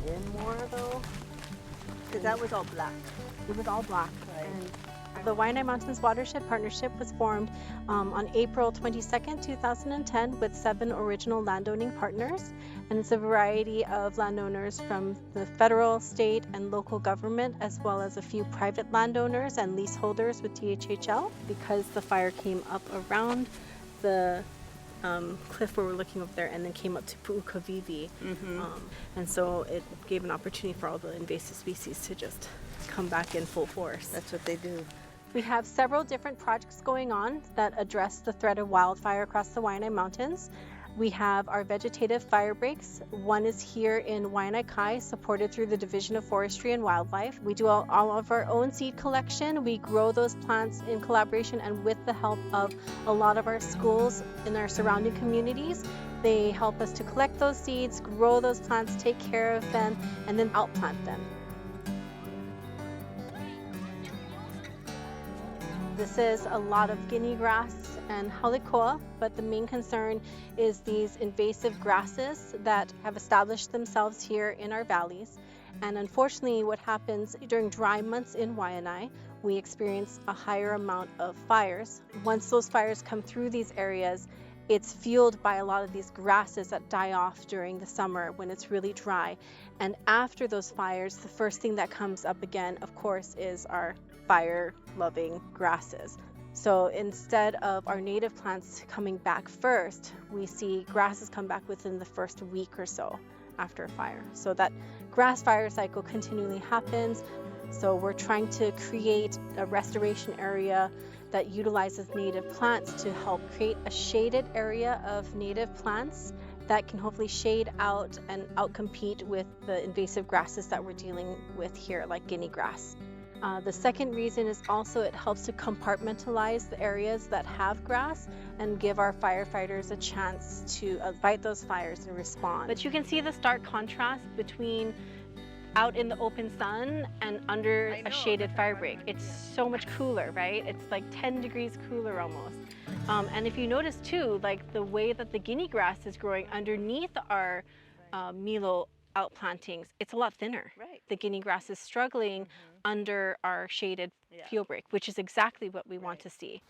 in more though? Because that was all black. It was all black. Right. And the Waianae Mountains Watershed Partnership was formed on April 22nd, 2010 with 7 original landowning partners. And it's a variety of landowners from the federal, state, and local government, as well as a few private landowners and leaseholders with DHHL. Because the fire came up around the cliff where we're looking over there and then came up to Pu'ukavivi. And so it gave an opportunity for all the invasive species to just come back in full force. That's what they do. We have several different projects going on that address the threat of wildfire across the Waianae Mountains. We have our vegetative fire breaks. One is here in Waianae Kai, supported through the Division of Forestry and Wildlife. We do all of our own seed collection. We grow those plants in collaboration and with the help of a lot of our schools in our surrounding communities. They help us to collect those seeds, grow those plants, take care of them, and then outplant them. This is a lot of guinea grass and halekoa, but the main concern is these invasive grasses that have established themselves here in our valleys. And unfortunately, what happens during dry months in Waianae, we experience a higher amount of fires. Once those fires come through these areas, it's fueled by a lot of these grasses that die off during the summer when it's really dry. And after those fires, the first thing that comes up again, of course, is our fire-loving grasses. So instead of our native plants coming back first, we see grasses come back within the first week or so after a fire. So that grass fire cycle continually happens. So we're trying to create a restoration area that utilizes native plants to help create a shaded area of native plants that can hopefully shade out and outcompete with the invasive grasses that we're dealing with here, like guinea grass. The second reason is also it helps to compartmentalize the areas that have grass and give our firefighters a chance to fight those fires and respond. But you can see the stark contrast between out in the open sun and under a shaded fire break. It's so much cooler, right? It's like 10 degrees cooler almost. And if you notice too, like the way that the guinea grass is growing underneath our Milo outplantings, it's a lot thinner. Right. The guinea grass is struggling under our shaded fuel break, which is exactly what we want to see.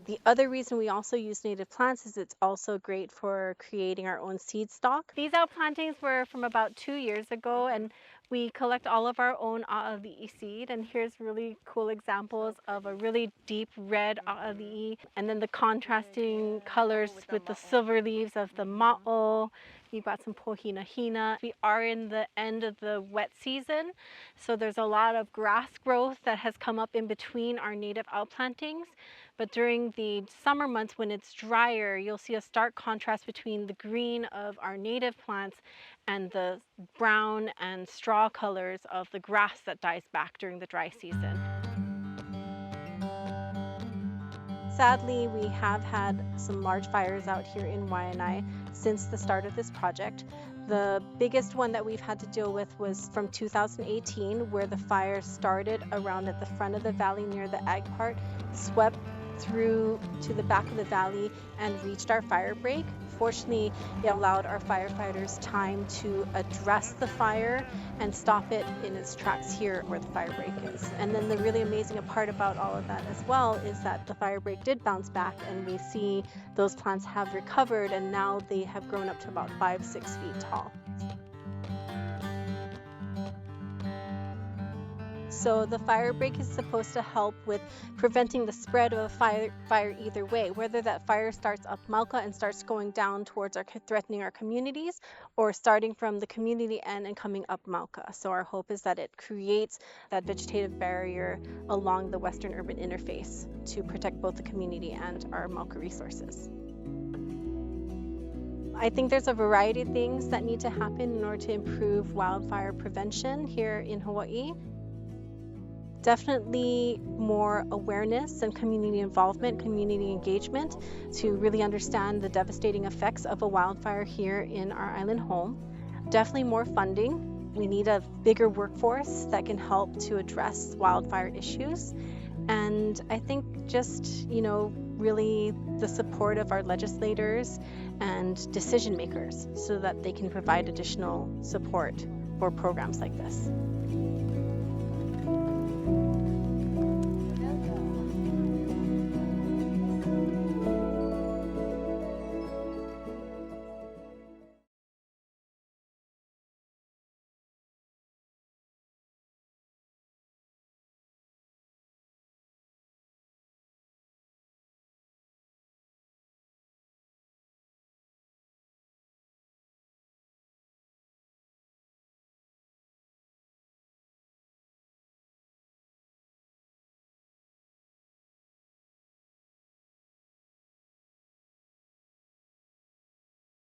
The other reason we also use native plants is it's also great for creating our own seed stock. These outplantings were from about 2 years ago, and we collect all of our own a'ali'i seed, and here's really cool examples of a really deep red a'ali'i, and then the contrasting colors with the silver leaves of the ma'o. You've got some pohinahina. We are in the end of the wet season, so there's a lot of grass growth that has come up in between our native outplantings. But during the summer months when it's drier, you'll see a stark contrast between the green of our native plants and the brown and straw colors of the grass that dies back during the dry season. Sadly, we have had some large fires out here in Waianae since the start of this project. The biggest one that we've had to deal with was from 2018, where the fire started around at the front of the valley near the ag part, swept through to the back of the valley and reached our fire break. Fortunately, it allowed our firefighters time to address the fire and stop it in its tracks here where the fire break is. And then the really amazing part about all of that as well is that the fire break did bounce back, and we see those plants have recovered, and now they have grown up to about 5-6 feet tall. So the fire break is supposed to help with preventing the spread of a fire either way, whether that fire starts up Mauka and starts going down towards threatening our communities, or starting from the community end and coming up Mauka. So our hope is that it creates that vegetative barrier along the western urban interface to protect both the community and our Mauka resources. I think there's a variety of things that need to happen in order to improve wildfire prevention here in Hawaii. Definitely more awareness and community involvement, community engagement to really understand the devastating effects of a wildfire here in our island home. Definitely more funding. We need a bigger workforce that can help to address wildfire issues. And I think just, really the support of our legislators and decision makers so that they can provide additional support for programs like this.